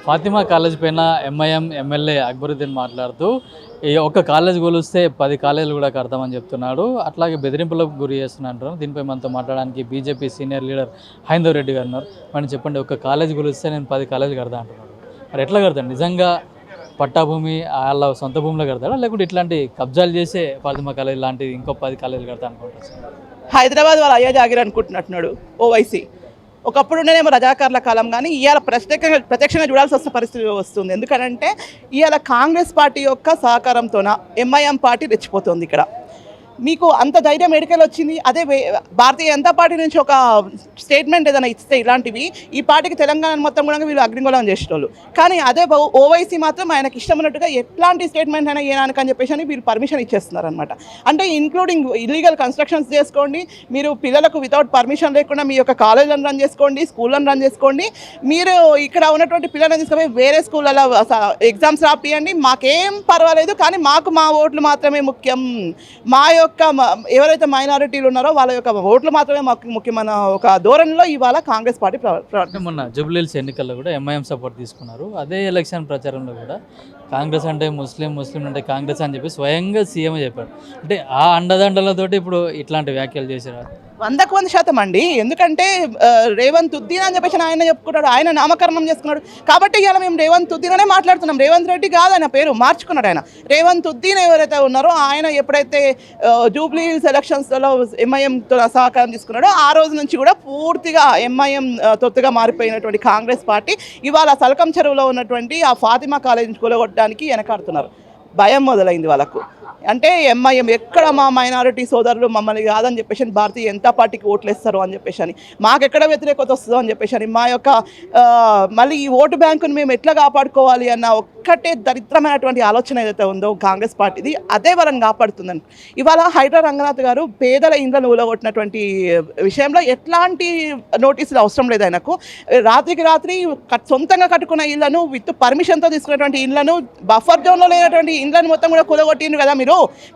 Fatima college పైన MIM MLA Akbaruddin మాట్లాడుతూ ఈ ఒక్క కాలేజ్ కొలిస్తే 10 కాలేజీలు కూడా కడతామని చెప్తున్నాడు. అట్లాగే బెదిరింపులకు గురి చేస్తున్నారు. దీనిపై మనతో మాట్లాడడానికి బీజేపీ సీనియర్ లీడర్ హైందవ్ రెడ్డి గారు ఉన్నారు. మనం చెప్పండి, ఒక్క కాలేజ్ కొలిస్తే నేను 10 కాలేజీలు కడతా అంటున్నాడు. మరి ఎట్లా కడతాడు? నిజంగా పట్టాభూమి వాళ్ళ సొంత భూమిలో కడతాడా, లేకుంటే ఇట్లాంటి కబ్జాలు చేసే ఫాతిమా కాలేజ్ లాంటిది ఇంకో 10 కాలేజీలు కడతా అనుకుంటారు? హైదరాబాద్ వాళ్ళ అయ్యా జాగిర్ అనుకుంటున్నట్టున్నాడు ఓవైసీ. ఒకప్పుడు ఉండేనేమో రజాకార్ల కాలం, కానీ ఇవాళ ప్రత్యక్షంగా చూడాల్సి వస్తున్న పరిస్థితి వస్తుంది. ఎందుకంటే ఇవాళ కాంగ్రెస్ పార్టీ యొక్క సహకారంతోన ఎంఐఎం పార్టీ రెచ్చిపోతుంది. ఇక్కడ మీకు అంత ధైర్యం ఎడికెళ్ళి వచ్చింది? అదే భారతీయ జనతా పార్టీ నుంచి ఒక స్టేట్మెంట్ ఏదైనా ఇస్తే ఇలాంటివి ఈ పార్టీకి తెలంగాణ మొత్తం కూడా వీళ్ళు అగ్నిగోళం చేసేటోళ్ళు. కానీ అదే ఓవైసీ మాత్రం ఆయనకి ఇష్టం ఉన్నట్టుగా ఎట్లాంటి స్టేట్మెంట్ అయినా ఏనానికి అని చెప్పేసి వీళ్ళు పర్మిషన్ ఇచ్చేస్తున్నారు అనమాట. అంటే ఇంక్లూడింగ్ ఇల్లీగల్ కన్స్ట్రక్షన్స్ చేసుకోండి, మీరు పిల్లలకు వితౌట్ పర్మిషన్ లేకుండా మీ యొక్క కాలేజీలను రన్ చేసుకోండి, స్కూళ్ళను రన్ చేసుకోండి, మీరు ఇక్కడ ఉన్నటువంటి పిల్లలను తీసుకుపోయి వేరే స్కూళ్ళలో ఎగ్జామ్స్ రాపియండి, మాకేం పర్వాలేదు, కానీ మాకు మా ఓట్లు మాత్రమే ముఖ్యం, మా యొక్క ఎవరైతే మైనారిటీలు ఉన్నారో వాళ్ళ యొక్క ఓట్లు మాత్రమే మాకు ముఖ్యమైన ఒక ధోరణిలో ఇవాళ కాంగ్రెస్ పార్టీ మొన్న జూబ్లీహిల్స్ ఎన్నికల్లో కూడా ఎంఐఎం సపోర్ట్ తీసుకున్నారు. అదే ఎలక్షన్ ప్రచారంలో కూడా కాంగ్రెస్ అంటే ముస్లిం అంటే కాంగ్రెస్ అని చెప్పి స్వయంగా సీఎం చెప్పారు. అంటే ఆ అండదండలతోటి ఇప్పుడు ఇట్లాంటి వ్యాఖ్యలు చేశారు. 100% అండి. ఎందుకంటే రేవంత్ ఉద్దీన్ అని చెప్పేసి ఆయన చెప్పుకున్నాడు, ఆయన నామకరణం చేసుకున్నాడు. కాబట్టి ఇవాళ మేము రేవంత్ ఉద్దీన్ అనే మాట్లాడుతున్నాం. రేవంత్ రెడ్డి కాదు, ఆయన పేరు మార్చుకున్నాడు. ఆయన రేవంత్ ఉద్దీన్ ఎవరైతే ఉన్నారో ఆయన ఎప్పుడైతే జూబ్లీహిల్స్ ఎలక్షన్స్లో ఎంఐఎంతో సహకారం తీసుకున్నాడో ఆ రోజు నుంచి కూడా పూర్తిగా ఎంఐఎం తొత్తుగా మారిపోయినటువంటి కాంగ్రెస్ పార్టీ ఇవాళ సల్కం చెరువులో ఉన్నటువంటి ఆ ఫాతిమా కాలేజీని కూలగొట్టడానికి వెనకాడుతున్నారు. భయం మొదలైంది వాళ్ళకు. అంటే ఎంఐఎం ఎక్కడ మా మైనారిటీ సోదరులు మమ్మల్ని కాదని చెప్పేసి భారతీయ జనతా పార్టీకి ఓట్లు వేస్తారు అని చెప్పేసి మాకెక్కడ వ్యతిరేకత వస్తుందో అని చెప్పేసి మా యొక్క మళ్ళీ ఈ ఓటు బ్యాంకును మేము ఎట్లా కాపాడుకోవాలి అన్న ఒక్కటే దరిద్రమైనటువంటి ఆలోచన ఏదైతే ఉందో కాంగ్రెస్ పార్టీది, అదే వాళ్ళని కాపాడుతుందని. ఇవాళ హైడ్రా రంగనాథ్ గారు పేదల ఇండ్లను ఊలగొట్టినటువంటి విషయంలో ఎట్లాంటి నోటీసులు అవసరం లేదు. ఆయనకు రాత్రికి రాత్రి సొంతంగా కట్టుకున్న ఇళ్లను విత్ పర్మిషన్తో తీసుకున్నటువంటి ఇళ్లను బఫర్ జోన్లో లేనటువంటి ఇండ్లను మొత్తం కూడా కూలగొట్టిండ్రు కదా మీరు.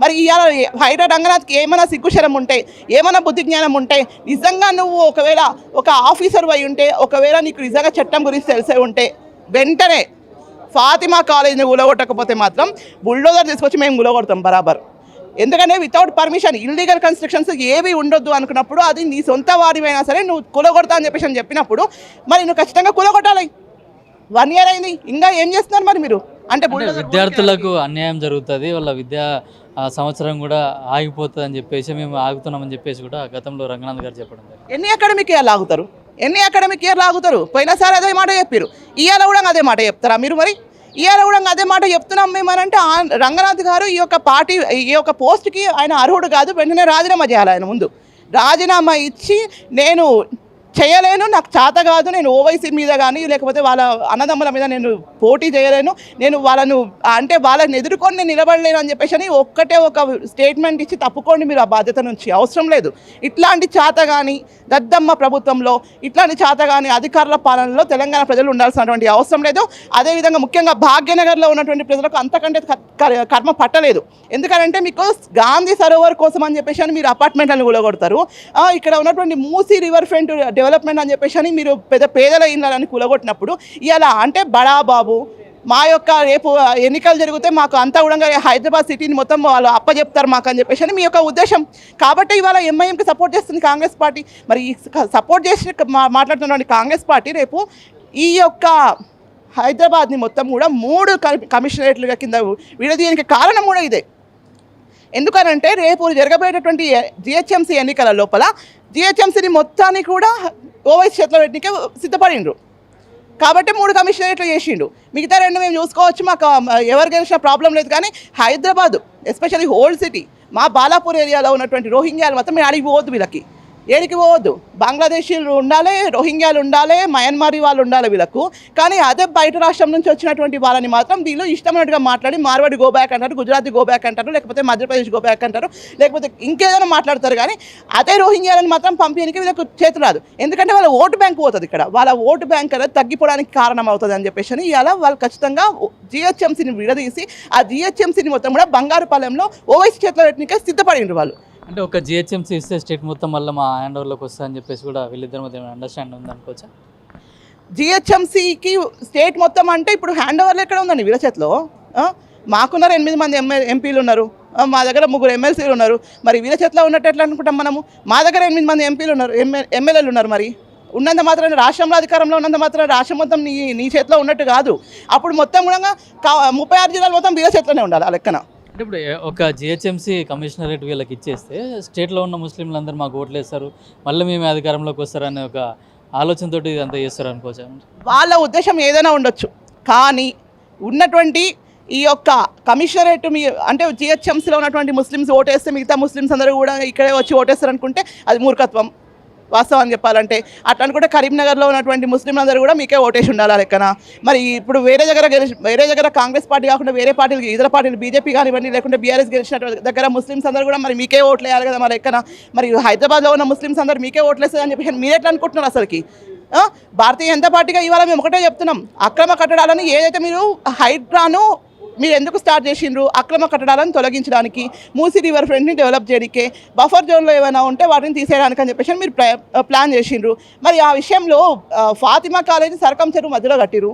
మరి ఇవాళ హైడ్రా రంగనాథ్కి ఏమైనా సిగ్గుశరం ఉంటే, ఏమైనా బుద్ధి జ్ఞానం ఉంటే, నిజంగా నువ్వు ఒకవేళ ఒక ఆఫీసర్ అయి ఉంటే, ఒకవేళ నీకు నిజంగా చట్టం గురించి తెలిసే ఉంటే వెంటనే ఫాతిమా కాలేజీని కూలగొట్టకపోతే మాత్రం బుల్డోజర్ తీసుకొచ్చి మేము కూలగొడతాం బరాబర్. ఎందుకంటే వితౌట్ పర్మిషన్ ఇల్లీగల్ కన్స్ట్రక్షన్స్ ఏవి ఉండొద్దు అనుకున్నప్పుడు అది నీ సొంత వారివైనా సరే నువ్వు కూలగొడతా అని చెప్పేసి చెప్పినప్పుడు మరి నువ్వు ఖచ్చితంగా కూలగొట్టాలి. 1 year అయింది, ఇంకా ఏం చేస్తున్నారు మరి మీరు? అంటే విద్యార్థులకు అన్యాయం జరుగుతుంది, వాళ్ళ విద్యా సంవత్సరం కూడా ఆగిపోతుంది అని చెప్పేసి మేము ఆగుతున్నామని చెప్పేసి కూడా గతంలో రంగనాథ్ గారు చెప్పడం. ఎన్ని అకాడమిక్ ఇయర్లు ఆగుతారు? పోయినసారి అదే మాట చెప్పారు, ఇవాళ కూడా అదే మాట చెప్తారా మీరు? మరి ఇవాళ కూడా అదే మాట చెప్తున్నాం మేమనంటే రంగనాథ్ గారు ఈ యొక్క పార్టీ ఈ యొక్క పోస్ట్కి ఆయన అర్హుడు కాదు, వెంటనే రాజీనామా చేయాలి. ఆయన ముందు రాజీనామా ఇచ్చి నేను చేయలేను, నాకు చేత కాదు, నేను ఓవైసీ మీద కానీ లేకపోతే వాళ్ళ అన్నదమ్ముల మీద నేను పోటీ చేయలేను, నేను వాళ్ళను అంటే వాళ్ళని ఎదుర్కొని నేను నిలబడలేను అని చెప్పేసి ఒక్కటే ఒక స్టేట్మెంట్ ఇచ్చి తప్పుకోండి మీరు ఆ బాధ్యత నుంచి. అవసరం లేదు ఇట్లాంటి చేత కానీ దద్దమ్మ ప్రభుత్వంలో, ఇట్లాంటి చేత కానీ అధికారుల పాలనలో తెలంగాణ ప్రజలు ఉండాల్సినటువంటి అవసరం లేదు. అదేవిధంగా ముఖ్యంగా భాగ్యనగర్లో ఉన్నటువంటి ప్రజలకు అంతకంటే కర్మ పట్టలేదు. ఎందుకంటే మీకు గాంధీ సరోవర్ కోసం అని చెప్పేసి మీరు అపార్ట్మెంట్లను కూలగొడతారు, ఇక్కడ ఉన్నటువంటి మూసీ రివర్ ఫ్రంట్ డెవలప్మెంట్ అని చెప్పేసి మీరు పేదల ఇళ్ళని కూలగొట్టినప్పుడు ఇలా అంటే బడా బాబు మా యొక్క రేపు ఎన్నికలు జరిగితే మాకు అంతా కూడా హైదరాబాద్ సిటీని మొత్తం వాళ్ళు అప్పచెప్తారు మాకు అని చెప్పేసి మీ యొక్క ఉద్దేశం. కాబట్టి ఇవాళ ఎంఐఎంకి సపోర్ట్ చేస్తుంది కాంగ్రెస్ పార్టీ. మరి ఈ సపోర్ట్ చేసి మాట్లాడుతున్నటువంటి కాంగ్రెస్ పార్టీ రేపు ఈ యొక్క హైదరాబాద్ని మొత్తం కూడా 3 కమిషనరేట్లుగా కింద విడదీయడానికి కారణం కూడా ఇదే. ఎందుకనంటే రేపు జరగబోయేటటువంటి జిహెచ్ఎంసీ ఎన్నికల లోపల జిహెచ్ఎంసీని మొత్తాన్ని కూడా ఓవైసీ చేతిలో పెట్టడానికి సిద్ధపడిండ్రు. కాబట్టి 3 కమిషనరేట్లు చేసిండు, మిగతా 2 మేము చూసుకోవచ్చు, మాకు ఎవరు గెలిచిన ప్రాబ్లం లేదు. కానీ హైదరాబాద్ ఎస్పెషల్లీ ఓల్డ్ సిటీ మా బాలాపూర్ ఏరియాలో ఉన్నటువంటి రోహింగ్యాలు మొత్తం మేము అడిగిపోవద్దు, వీళ్ళకి ఏడికి పోవద్దు. బంగ్లాదేశీలు ఉండాలి, రోహింగ్యాలు ఉండాలి, మయన్మారీ వాళ్ళు ఉండాలి వీళ్ళకు. కానీ అదే బయట రాష్ట్రం నుంచి వచ్చినటువంటి వాళ్ళని మాత్రం వీళ్ళు ఇష్టమైనట్టుగా మాట్లాడి మార్వాడి గో బ్యాక్ అంటారు, గుజరాతీ గో బ్యాక్ అంటారు, లేకపోతే మధ్యప్రదేశ్ గో బ్యాక్ అంటారు, లేకపోతే ఇంకేదైనా మాట్లాడతారు. కానీ అదే రోహింగ్యాలను మాత్రం పంపించడానికి వీళ్ళకు చేతి రాదు. ఎందుకంటే వాళ్ళ ఓటు బ్యాంక్ పోతుంది, ఇక్కడ వాళ్ళ ఓటు బ్యాంక్ అనేది తగ్గిపోవడానికి కారణం అవుతుంది అని చెప్పేసి ఇలా వాళ్ళు ఖచ్చితంగా జిహెచ్ఎంసీని విడదీసి ఆ జిహెచ్ఎంసీని మొత్తం కూడా బంగారుపాలెంలో ఓవైసీ చేతిలో పెట్టడానికి సిద్ధపడిండ్రు వాళ్ళు. అంటే ఒక జిహెచ్ఎంసీ ఇస్తే స్టేట్ మొత్తం వల్ల మా హ్యాండ్ ఓవర్లోకి వస్తా అని చెప్పేసి కూడా వీళ్ళిద్దరి మధ్య అండర్స్టాండింగ్ ఉంది అనుకోవచ్చా? జిహెచ్ఎంసీకి స్టేట్ మొత్తం అంటే ఇప్పుడు హ్యాండ్ ఓవర్లు ఎక్కడ ఉందండి వీళ్ళ చేతిలో? మాకున్నారు 8 మంది ఎంపీలు ఉన్నారు, మా దగ్గర 3 ఎమ్మెల్సీలు ఉన్నారు. మరి వీళ్ళ చేతిలో ఉన్నట్టు ఎట్లా అనుకుంటాం మనము? మా దగ్గర 8 మంది ఎంపీలు ఉన్నారు, ఎమ్మెల్యేలు ఉన్నారు. మరి ఉన్నంత మాత్రం రాష్ట్రంలో అధికారంలో ఉన్నంత మాత్రం రాష్ట్రం మొత్తం నీ చేతిలో ఉన్నట్టు కాదు. అప్పుడు మొత్తం కూడా 36 జిల్లాలు మొత్తం వీళ్ళ చేతిలోనే ఉండాలి ఆ లెక్కన. అంటే ఇప్పుడు ఒక జిహెచ్ఎంసీ కమిషనరేట్ వీళ్ళకి ఇచ్చేస్తే స్టేట్లో ఉన్న ముస్లింలందరూ మాకు ఓట్లు వేస్తారు, మళ్ళీ మేము అధికారంలోకి వస్తారనే ఒక ఆలోచనతోటి ఇదంతా చేస్తారు అనుకోవచ్చు. వాళ్ళ ఉద్దేశం ఏదైనా ఉండొచ్చు, కానీ ఉన్నటువంటి ఈ యొక్క కమిషనరేట్ అంటే జిహెచ్ఎంసీలో ఉన్నటువంటి ముస్లిమ్స్ ఓటేస్తే మిగతా ముస్లిమ్స్ అందరూ కూడా ఇక్కడే వచ్చి ఓటేస్తారు అనుకుంటే అది మూర్ఖత్వం. వాస్తవాన్ని చెప్పాలంటే అట్లా అనుకుంటే కరీంనగర్లో ఉన్నటువంటి ముస్లింలందరూ కూడా మీకే ఓటేసి ఉండాలి లెక్కన. మరి ఇప్పుడు వేరే దగ్గర కాంగ్రెస్ పార్టీ కాకుండా వేరే పార్టీలు, ఇతర పార్టీలు బీజేపీ కానివ్వండి లేకుంటే బీఆర్ఎస్ గెలిచిన దగ్గర ముస్లిమ్స్ అందరూ కూడా మరి మీకే ఓట్లు వేయాలి కదా మా లెక్కన. మరి హైదరాబాద్లో ఉన్న ముస్లిమ్స్ అందరూ మీకే ఓట్లు వేస్తుంది అని చెప్పి మీరు ఎట్లా అనుకుంటున్నారు అసలుకి? భారతీయ జనతా పార్టీగా ఇవాళ మేము ఒకటే చెప్తున్నాం, అక్రమ కట్టడాలను ఏదైతే మీరు హైడ్రాను మీరు ఎందుకు స్టార్ట్ చేసిండ్రు? అక్రమ కట్టడాలను తొలగించడానికి, మూసీ రివర్ ఫ్రంట్ని డెవలప్ చేయడానికి, బఫర్ జోన్లో ఏమైనా ఉంటే వాటిని తీసేయడానికి అని చెప్పేసి మీరు ప్లాన్ చేసిండ్రు. మరి ఆ విషయంలో ఫాతిమా కాలేజీ సరకం చెరువు మధ్యలో కట్టిరు,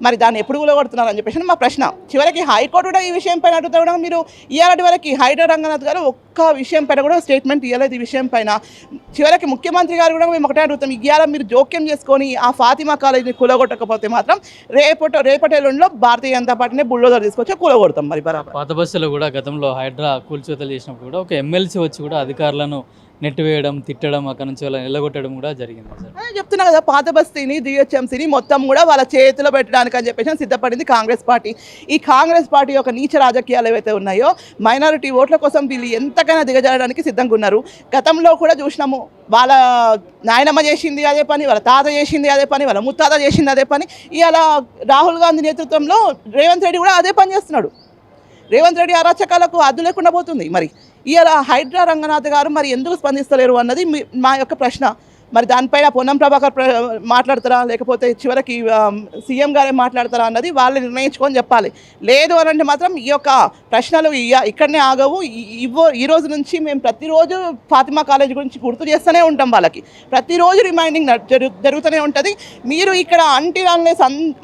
మరి దాన్ని ఎప్పుడు కూలగొడుతున్నారని చెప్పేసి మా ప్రశ్న. చివరికి హైకోర్టు కూడా ఈ విషయం పైన అడుగుతా కూడా మీరు ఇవాళ వరకు హైడ్రా రంగనాథ్ గారు ఒక్క విషయం పైన కూడా స్టేట్మెంట్ ఇవ్వలేదు ఈ విషయం పైన. చివరికి ముఖ్యమంత్రి గారు కూడా మేము ఒకటే అడుగుతాం, ఇవాళ మీరు జోక్యం చేసుకొని ఆ ఫాతిమా కాలేజీని కూలగొట్టకపోతే మాత్రం రేపటి ఎల్లుండిలో భారతీయ జనతా పార్టీని బుల్డోజర్ తీసుకొచ్చి కూలగొడతాం. మరి బరాబర్ పాత బస్సులో కూడా గతంలో హైడ్రా కూల్చివేతలు చేసినప్పుడు కూడా ఒక ఎమ్మెల్సీ వచ్చి కూడా అధికారులను నెట్టివేయడం, తిట్టడం, అక్కడ నుంచి వాళ్ళని నిలగొట్టడం కూడా జరిగింది. సార్ చెప్తున్నా కదా, పాత బస్తీని జిహెచ్ఎంసీని మొత్తం కూడా వాళ్ళ చేతిలో పెట్టడానికి అని చెప్పేసి సిద్ధపడింది కాంగ్రెస్ పార్టీ. ఈ కాంగ్రెస్ పార్టీ యొక్క నీచ రాజకీయాలు ఏవైతే ఉన్నాయో మైనారిటీ ఓట్ల కోసం వీళ్ళు ఎంతకైనా దిగజారడానికి సిద్ధంగా ఉన్నారు. గతంలో కూడా చూసినాము, వాళ్ళ నాయనమ్మ చేసింది అదే పని, వాళ్ళ తాత చేసింది అదే పని, వాళ్ళ ముత్తాత చేసింది అదే పని. ఇవాళ రాహుల్ గాంధీ నేతృత్వంలో రేవంత్ రెడ్డి కూడా అదే పని చేస్తున్నాడు. రేవంత్ రెడ్డి అరాచకాలకు అడ్డు లేకుండా పోతుంది. మరి ఇవాళ హైడ్రా రంగనాథ్ గారు మరి ఎందుకు స్పందిస్తలేరు అన్నది మా యొక్క ప్రశ్న. మరి దానిపైన పొన్నం ప్రభాకర్ మాట్లాడతారా లేకపోతే చివరికి సీఎం గారే మాట్లాడతారా అన్నది వాళ్ళు నిర్ణయించుకొని చెప్పాలి. లేదు అని అంటే మాత్రం ఈ యొక్క ప్రశ్నలు ఇక్కడనే ఆగవు. ఈ రోజు నుంచి మేము ప్రతిరోజు ఫాతిమా కాలేజ్ గురించి గుర్తు చేస్తూనే ఉంటాం, వాళ్ళకి ప్రతిరోజు రిమైండింగ్ జరుగుతూనే ఉంటుంది. మీరు ఇక్కడ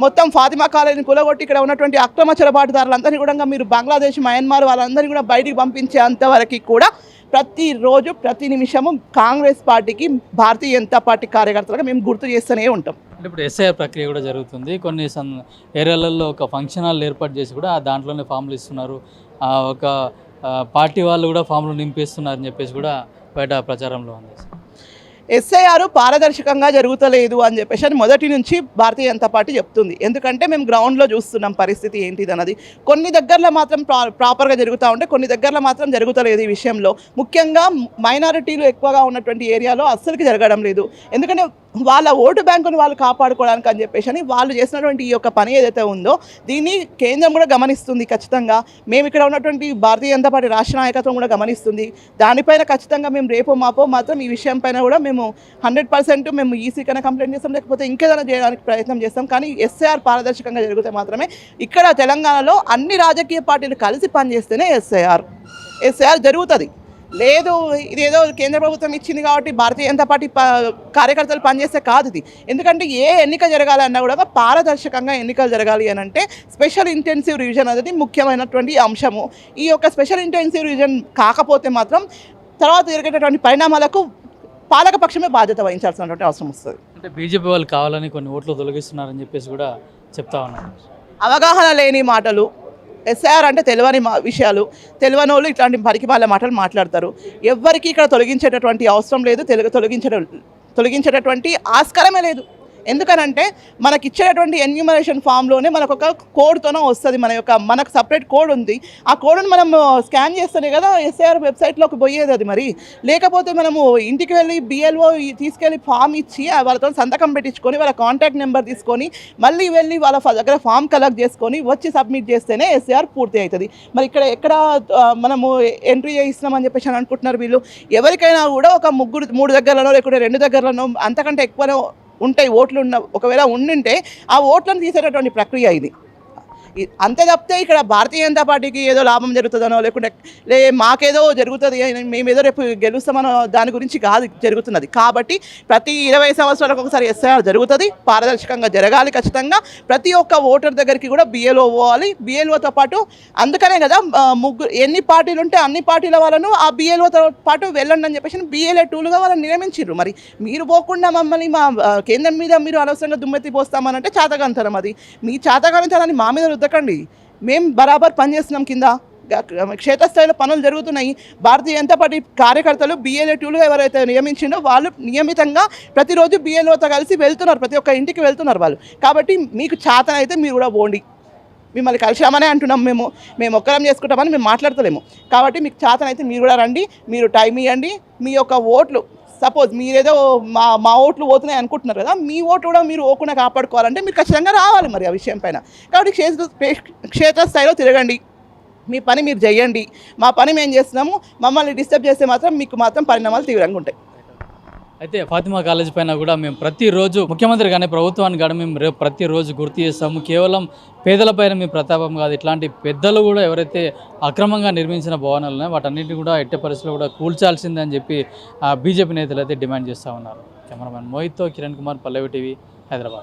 మొత్తం ఫాతిమా కాలేజీని కూలగొట్టి ఇక్కడ ఉన్నటువంటి అక్రమ చొరబాటుదారులందరినీ కూడా మీరు బంగ్లాదేశ్, మయన్మార్ వాళ్ళందరినీ కూడా బయటికి పంపించే అంతవరకు కూడా ప్రతిరోజు ప్రతి నిమిషము కాంగ్రెస్ పార్టీకి, భారతీయ జనతా పార్టీ కార్యకర్తలుగా మేము గుర్తు చేస్తూనే ఉంటాం. అంటే ఇప్పుడు ఎస్ఐఆర్ ప్రక్రియ కూడా జరుగుతుంది. కొన్ని ఏరియాలలో ఒక ఫంక్షన్ హాల్ ఏర్పాటు చేసి కూడా దాంట్లోనే ఫామ్లు ఇస్తున్నారు, ఒక పార్టీ వాళ్ళు కూడా ఫామ్లు నింపిస్తున్నారని చెప్పేసి కూడా బయట ప్రచారంలో ఉంది. ఎస్ఐఆర్ పారదర్శకంగా జరుగుతలేదు అని చెప్పేసి అని మొదటి నుంచి భారతీయ జనతా పార్టీ చెప్తుంది. ఎందుకంటే మేము గ్రౌండ్లో చూస్తున్నాం పరిస్థితి ఏంటిది అన్నది. కొన్ని దగ్గరలో మాత్రం ప్రాపర్గా జరుగుతూ ఉంటే కొన్ని దగ్గరలో మాత్రం జరుగుతలేదు. ఈ విషయంలో ముఖ్యంగా మైనారిటీలు ఎక్కువగా ఉన్నటువంటి ఏరియాలో అస్సలకి జరగడం లేదు. ఎందుకంటే వాళ్ళ ఓటు బ్యాంకును వాళ్ళు కాపాడుకోవడానికి అని చెప్పేసి అని వాళ్ళు చేసినటువంటి ఈ యొక్క పని ఏదైతే ఉందో దీన్ని కేంద్రం కూడా గమనిస్తుంది ఖచ్చితంగా. మేము ఇక్కడ ఉన్నటువంటి భారతీయ జనతా పార్టీ రాష్ట్ర నాయకత్వం కూడా గమనిస్తుంది. దానిపైన ఖచ్చితంగా మేము రేపో మాపో మాత్రం ఈ విషయం పైన కూడా మేము 100% మేము ఈసీ కన్నా కంప్లైంట్ చేస్తాం, లేకపోతే ఇంకేదైనా చేయడానికి ప్రయత్నం చేస్తాం. కానీ ఎస్ఐఆర్ పారదర్శకంగా జరిగితే మాత్రమే ఇక్కడ తెలంగాణలో అన్ని రాజకీయ పార్టీలు కలిసి పనిచేస్తేనే ఎస్ఐఆర్ జరుగుతుంది. లేదు ఇదేదో కేంద్ర ప్రభుత్వం ఇచ్చింది కాబట్టి భారతీయ జనతా పార్టీ కార్యకర్తలు పనిచేస్తే కాదు ఇది. ఎందుకంటే ఏ ఎన్నిక జరగాలన్నా కూడా పారదర్శకంగా ఎన్నికలు జరగాలి అని అంటే స్పెషల్ ఇంటెన్సివ్ రివిజన్ అనేది ముఖ్యమైనటువంటి అంశము. ఈ యొక్క స్పెషల్ ఇంటెన్సివ్ రివిజన్ కాకపోతే మాత్రం తర్వాత జరిగేటటువంటి పరిణామాలకు పాలకపక్షమే బాధ్యత వహించాల్సినటువంటి అవసరం వస్తుంది. అంటే బీజేపీ వాళ్ళు కావాలని కొన్ని ఓట్లు తొలగిస్తున్నారని చెప్పేసి కూడా చెప్తా ఉన్నారు. అవగాహన లేని మాటలు, ఎస్ఐఆర్ అంటే తెలియని విషయాలు, తెలియని వాళ్ళు ఇట్లాంటి పరికిమాల మాటలు మాట్లాడతారు. ఎవ్వరికి ఇక్కడ తొలగించేటటువంటి అవసరం లేదు, తొలగించేటటువంటి ఆస్కారమే లేదు. ఎందుకనంటే మనకి ఇచ్చేటటువంటి ఎన్యూమరేషన్ ఫామ్లోనే మనకు ఒక కోడ్తోనే వస్తుంది, మనకు సపరేట్ కోడ్ ఉంది. ఆ కోడ్ని మనం స్కాన్ చేస్తేనే కదా ఎస్ఐఆర్ వెబ్సైట్లోకి పోయేది. అది మరి లేకపోతే మనము ఇంటికి వెళ్ళి బిఎల్ఓ తీసుకెళ్ళి ఫామ్ ఇచ్చి వాళ్ళతో సంతకం పెట్టించుకొని వాళ్ళ కాంటాక్ట్ నెంబర్ తీసుకొని మళ్ళీ వెళ్ళి వాళ్ళ దగ్గర ఫామ్ కలెక్ట్ చేసుకొని వచ్చి సబ్మిట్ చేస్తేనే ఎస్ఐఆర్ పూర్తి అవుతుంది. మరి ఎక్కడ మనము ఎంట్రీ చేయిస్తున్నామని చెప్పేసి అని అనుకుంటున్నారు వీళ్ళు. ఎవరికైనా కూడా ఒక 3 దగ్గరలోనో లేకుంటే 2 దగ్గరలోనో అంతకంటే ఎక్కువనో ఉంటాయి ఓట్లు ఒకవేళ ఉండింటే ఆ ఓట్లను తీసేటటువంటి ప్రక్రియ ఇది. అంతే తప్పితే ఇక్కడ భారతీయ జనతా పార్టీకి ఏదో లాభం జరుగుతుందనో లేకుంటే మాకేదో జరుగుతుంది మేమేదో రేపు గెలుస్తామనో దాని గురించి కాదు జరుగుతున్నది. కాబట్టి ప్రతి 20 సంవత్సరాలకు ఒకసారి ఎస్ఐఆర్ జరుగుతుంది, పారదర్శకంగా జరగాలి ఖచ్చితంగా. ప్రతి ఒక్క ఓటర్ దగ్గరికి కూడా బిఎల్ఓ పోవాలి. బిఎల్ఓతో పాటు అందుకనే కదా ఎన్ని పార్టీలు ఉంటే అన్ని పార్టీల వాళ్ళను ఆ బిఎల్ఓతో పాటు వెళ్ళండి అని చెప్పేసి బిఎల్ఏ టూలుగా వాళ్ళని నియమించారు. మరి మీరు పోకుండా మమ్మల్ని మా కేంద్రం మీద మీరు అనవసరంగా దుమ్మెత్తి పోస్తామనంటే చాతకంతరం. అది మీ చాతకాంతరాన్ని మా మీద రుద్దకండి. మేము బరాబర్ పనిచేస్తున్నాం, కింద క్షేత్రస్థాయిలో పనులు జరుగుతున్నాయి. భారతీయ జనతా పార్టీ కార్యకర్తలు బిఎల్ఏ టూలు ఎవరైతే నియమించిండో వాళ్ళు నియమితంగా ప్రతిరోజు బిఎల్ఓతో కలిసి వెళ్తున్నారు, ప్రతి ఒక్క ఇంటికి వెళ్తున్నారు వాళ్ళు. కాబట్టి మీకు చాతనైతే మీరు కూడా పోండి. మిమ్మల్ని కలిసామనే అంటున్నాం, మేము ఒక్కరం చేసుకుంటామని మేము మాట్లాడతలేము. కాబట్టి మీకు చాతనైతే మీరు కూడా రండి, మీరు టైం ఇవ్వండి. మీ యొక్క ఓట్లు సపోజ్ మీరేదో మా ఓట్లు పోతున్నాయి అనుకుంటున్నారు కదా, మీ ఓట్లు కూడా మీరు ఓకుండా కాపాడుకోవాలంటే మీరు ఖచ్చితంగా రావాలి మరి ఆ విషయం పైన. కాబట్టి క్షేత్రస్థాయిలో తిరగండి, మీ పని మీరు చేయండి. మా పని మేము చేస్తున్నాము, మమ్మల్ని డిస్టర్బ్ చేస్తే మాత్రం మీకు మాత్రం పరిణామాలు తీవ్రంగా ఉంటాయి. అయితే ఫాతిమా కాలేజ్ పైన కూడా మేము ప్రతిరోజు ముఖ్యమంత్రి కానీ ప్రభుత్వాన్ని కానీ మేము రేపు ప్రతిరోజు గుర్తు చేస్తాము. కేవలం పేదలపైన మీ ప్రతాపం కాదు, ఇట్లాంటి పెద్దలు కూడా ఎవరైతే అక్రమంగా నిర్మించిన భవనాలు ఉన్నాయో వాటన్నిటిని కూడా ఎట్టి పరిస్థితుల్లో కూడా కూల్చాల్సిందని చెప్పి బీజేపీ నేతలు అయితే డిమాండ్ చేస్తూ ఉన్నారు. కెమెరామెన్ మోహిత్తో కిరణ్ కుమార్, పల్లవి టీవీ, హైదరాబాద్.